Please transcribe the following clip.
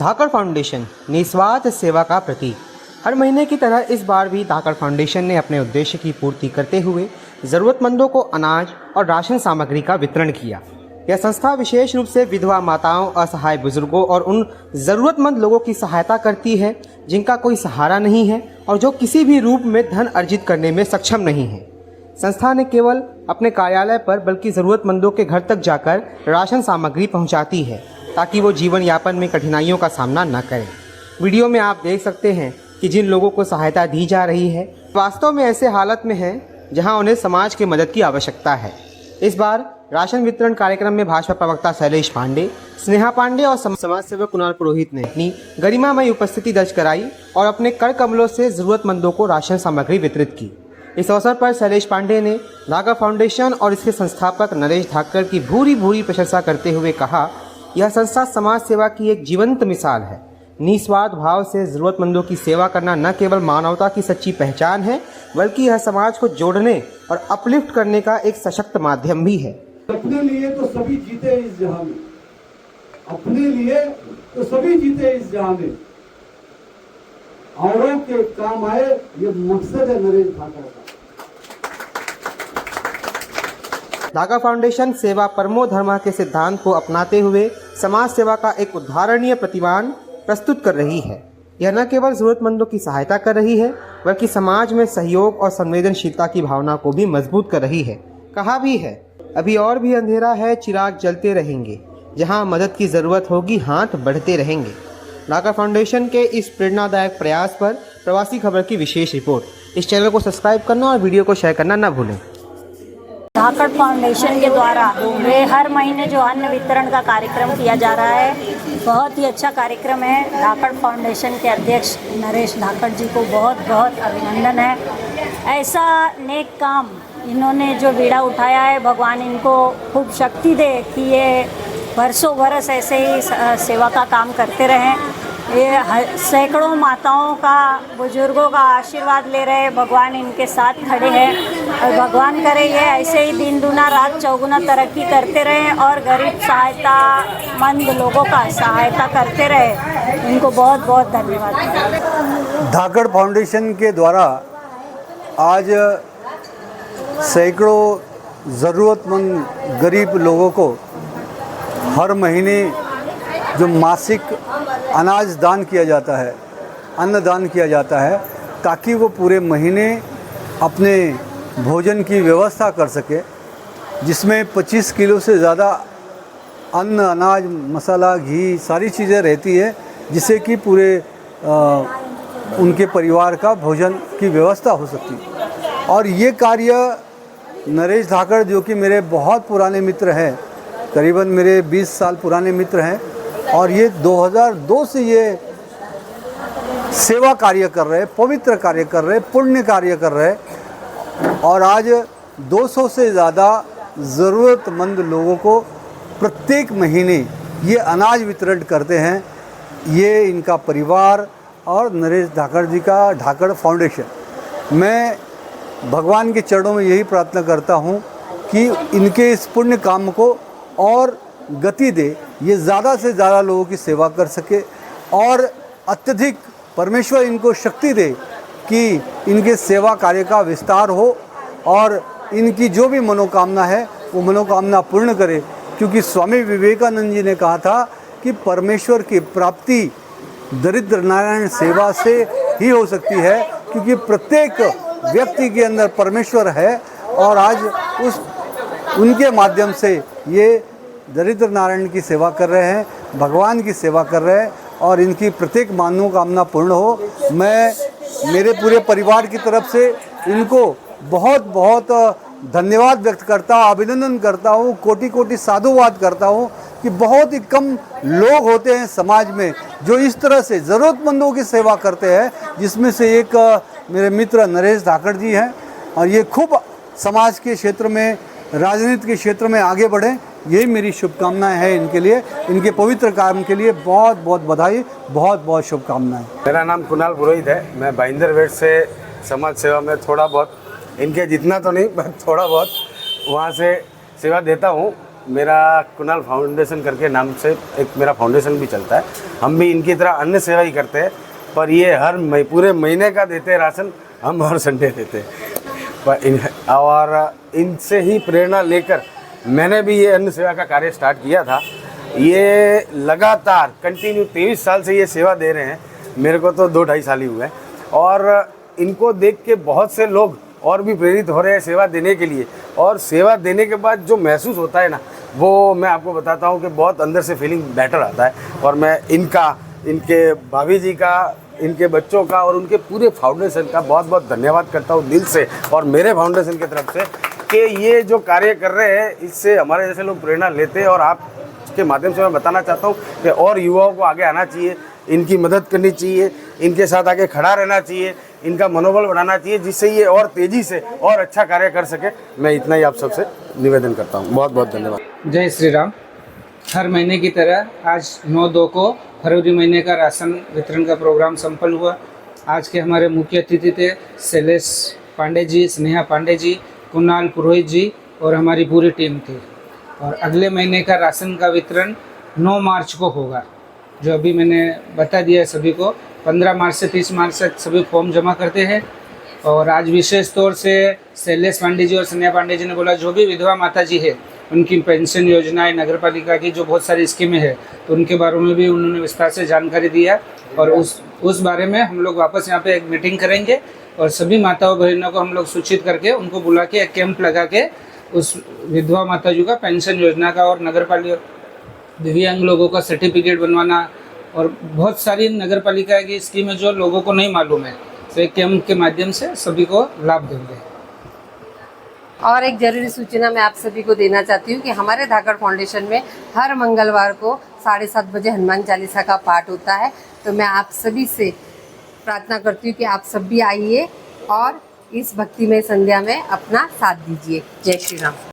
धाकड़ foundation निस्वार्थ सेवा का प्रतीक। हर महीने की तरह इस बार भी धाकड़ फाउंडेशन ने अपने उद्देश्य की पूर्ति करते हुए ज़रूरतमंदों को अनाज और राशन सामग्री का वितरण किया। यह संस्था विशेष रूप से विधवा माताओं, असहाय बुजुर्गों और उन ज़रूरतमंद लोगों की सहायता करती है जिनका कोई सहारा नहीं है और जो किसी भी रूप में धन अर्जित करने में सक्षम नहीं है। संस्था ने केवल अपने कार्यालय पर बल्कि ज़रूरतमंदों के घर तक जाकर राशन सामग्री पहुंचाती है ताकि वो जीवन यापन में कठिनाइयों का सामना न करें। वीडियो में आप देख सकते हैं कि जिन लोगों को सहायता दी जा रही है वास्तव में ऐसे हालत में हैं जहां उन्हें समाज की मदद की आवश्यकता है। इस बार राशन वितरण कार्यक्रम में भाजपा प्रवक्ता शैलेश पांडे, स्नेहा पांडे और समाज सेवक कुणाल पुरोहित ने अपनी गरिमामयी उपस्थिति दर्ज कराई और अपने कर कमलों से ज़रूरतमंदों को राशन सामग्री वितरित की। इस अवसर पर शैलेश पांडे ने धाकड़ फाउंडेशन और इसके संस्थापक नरेश धाकड़ की भूरी भूरी प्रशंसा करते हुए कहा, यह संस्था समाज सेवा की एक जीवंत मिसाल है। निस्वार्थ भाव से ज़रूरतमंदों की सेवा करना न केवल मानवता की सच्ची पहचान है बल्कि यह समाज को जोड़ने और अपलिफ्ट करने का एक सशक्त माध्यम भी है। अपने लिए तो सभी जीते इस जहां में, अपने लिए तो सभी जीते इस जहां में, औरों के काम आए, ये मकसद है नरेश धाकड़ का। धाकड़ फाउंडेशन सेवा परमो धर्म के सिद्धांत को अपनाते हुए समाज सेवा का एक उदाहरणीय प्रतिमान प्रस्तुत कर रही है। यह न केवल ज़रूरतमंदों की सहायता कर रही है बल्कि समाज में सहयोग और संवेदनशीलता की भावना को भी मजबूत कर रही है। कहा भी है, अभी और भी अंधेरा है, चिराग जलते रहेंगे, जहां मदद की ज़रूरत होगी हाथ बढ़ते रहेंगे। धाकड़ फाउंडेशन के इस प्रेरणादायक प्रयास पर प्रवासी खबर की विशेष रिपोर्ट। इस चैनल को सब्सक्राइब करना और वीडियो को शेयर करना न भूलें। धाकड़ फाउंडेशन के द्वारा हर महीने जो अन्न वितरण का कार्यक्रम किया जा रहा है, बहुत ही अच्छा कार्यक्रम है। धाकड़ फाउंडेशन के अध्यक्ष नरेश धाकड़ जी को बहुत बहुत अभिनंदन है। ऐसा नेक काम इन्होंने जो बीड़ा उठाया है, भगवान इनको खूब शक्ति दे कि ये बरसों बरस ऐसे ही सेवा का काम करते रहें। ये सैकड़ों माताओं का, बुजुर्गों का आशीर्वाद ले रहे, भगवान इनके साथ खड़े हैं और भगवान करे ये ऐसे ही दिन दूना रात चौगुना तरक्की करते रहें और गरीब सहायता मंद लोगों का सहायता करते रहे। इनको बहुत बहुत धन्यवाद। धाकड़ फाउंडेशन के द्वारा आज सैकड़ों ज़रूरतमंद गरीब लोगों को हर महीने जो मासिक अनाज दान किया जाता है, अन्न दान किया जाता है, ताकि वो पूरे महीने अपने भोजन की व्यवस्था कर सके, जिसमें 25 किलो से ज़्यादा अन्न, अनाज, मसाला, घी सारी चीज़ें रहती है, जिससे कि पूरे उनके परिवार का भोजन की व्यवस्था हो सकती है। और ये कार्य नरेश धाकड़, जो कि मेरे बहुत पुराने मित्र हैं, करीबन मेरे 20 साल पुराने मित्र हैं, और ये 2002 से ये सेवा कार्य कर रहे, पवित्र कार्य कर रहे, पुण्य कार्य कर रहे, और आज 200 से ज़्यादा ज़रूरतमंद लोगों को प्रत्येक महीने ये अनाज वितरण करते हैं। ये इनका परिवार और नरेश धाकड़ जी का धाकड़ फाउंडेशन। मैं भगवान के चरणों में यही प्रार्थना करता हूँ कि इनके इस पुण्य काम को और गति दे, ये ज़्यादा से ज़्यादा लोगों की सेवा कर सके और अत्यधिक परमेश्वर इनको शक्ति दे कि इनके सेवा कार्य का विस्तार हो और इनकी जो भी मनोकामना है वो मनोकामना पूर्ण करे। क्योंकि स्वामी विवेकानंद जी ने कहा था कि परमेश्वर की प्राप्ति दरिद्र नारायण सेवा से ही हो सकती है, क्योंकि प्रत्येक व्यक्ति के अंदर परमेश्वर है और आज उनके माध्यम से ये दरिद्र नारायण की सेवा कर रहे हैं, भगवान की सेवा कर रहे हैं और इनकी प्रत्येक मनोकामना पूर्ण हो। मैं मेरे पूरे परिवार की तरफ से इनको बहुत बहुत धन्यवाद व्यक्त करता हूँ, अभिनंदन करता हूँ, कोटि कोटि साधुवाद करता हूँ कि बहुत ही कम लोग होते हैं समाज में जो इस तरह से ज़रूरतमंदों की सेवा करते हैं, जिसमें से एक मेरे मित्र नरेश धाकड़ जी हैं। और ये खूब समाज के क्षेत्र में, राजनीति के क्षेत्र में आगे बढ़ें, यही मेरी शुभकामनाएं हैं इनके लिए। इनके पवित्र काम के लिए बहुत बहुत बधाई, बहुत बहुत शुभकामनाएं। मेरा नाम कुणाल पुरोहित है। मैं भाईंदर वेट से समाज सेवा में थोड़ा बहुत, इनके जितना तो नहीं पर थोड़ा बहुत वहाँ से सेवा देता हूँ। मेरा कुणाल फाउंडेशन करके नाम से एक मेरा फाउंडेशन भी चलता है। हम भी इनकी तरह अन्य सेवा ही करते हैं, पर ये हर पूरे महीने का देते हैं राशन, हम हर संडे देते हैं। और इनसे ही प्रेरणा लेकर मैंने भी ये अन्न सेवा का कार्य स्टार्ट किया था। ये लगातार कंटिन्यू 23 साल से ये सेवा दे रहे हैं, मेरे को तो 2-2.5 साल ही हुए हैं। और इनको देख के बहुत से लोग और भी प्रेरित हो रहे हैं सेवा देने के लिए। और सेवा देने के बाद जो महसूस होता है ना, वो मैं आपको बताता हूँ कि बहुत अंदर से फीलिंग बेटर आता है। और मैं इनके भाभी जी का, इनके बच्चों का और उनके पूरे फाउंडेशन का बहुत बहुत धन्यवाद करता हूँ दिल से, और मेरे फाउंडेशन की तरफ से, कि ये जो कार्य कर रहे हैं इससे हमारे जैसे लोग प्रेरणा लेते हैं। और आपके माध्यम से मैं बताना चाहता हूँ कि और युवाओं को आगे आना चाहिए, इनकी मदद करनी चाहिए, इनके साथ आगे खड़ा रहना चाहिए, इनका मनोबल बढ़ाना चाहिए, जिससे ये और तेज़ी से और अच्छा कार्य कर सके। मैं इतना ही आप सबसे निवेदन करता हूँ। बहुत बहुत धन्यवाद। जय श्री राम। हर महीने की तरह आज 9/2 को फरवरी महीने का राशन वितरण का प्रोग्राम संपन्न हुआ। आज के हमारे मुख्य अतिथि थे शैलेश पांडे जी, स्नेहा पांडे जी, कुणाल पुरोहित जी और हमारी पूरी टीम थी। और अगले महीने का राशन का वितरण 9 मार्च को होगा, जो अभी मैंने बता दिया है सभी को। 15 मार्च से 30 मार्च तक सभी फॉर्म जमा करते हैं। और आज विशेष तौर से शैलेश पांडे जी और स्नेहा पांडे जी ने बोला जो भी विधवा माता जी है उनकी पेंशन योजनाएं, नगर पालिका की जो बहुत सारी स्कीमें हैं, तो उनके बारे में भी उन्होंने विस्तार से जानकारी दिया। और उस बारे में हम लोग वापस यहाँ पे एक मीटिंग करेंगे और सभी माताओं बहनों को हम लोग सूचित करके उनको बुला के एक कैंप लगा के उस विधवा माता जी का पेंशन योजना का और नगर पालिका दिव्यांग लोगों का सर्टिफिकेट बनवाना और बहुत सारी नगर पालिका की स्कीमें जो लोगों को नहीं मालूम है, तो एक कैंप के माध्यम से सभी को लाभ देंगे। और एक जरूरी सूचना मैं आप सभी को देना चाहती हूँ कि हमारे धाकड़ फाउंडेशन में हर मंगलवार को 7:30 बजे हनुमान चालीसा का पाठ होता है। तो मैं आप सभी से प्रार्थना करती हूँ कि आप सब भी आइए और इस भक्तिमय संध्या में अपना साथ दीजिए। जय श्री राम।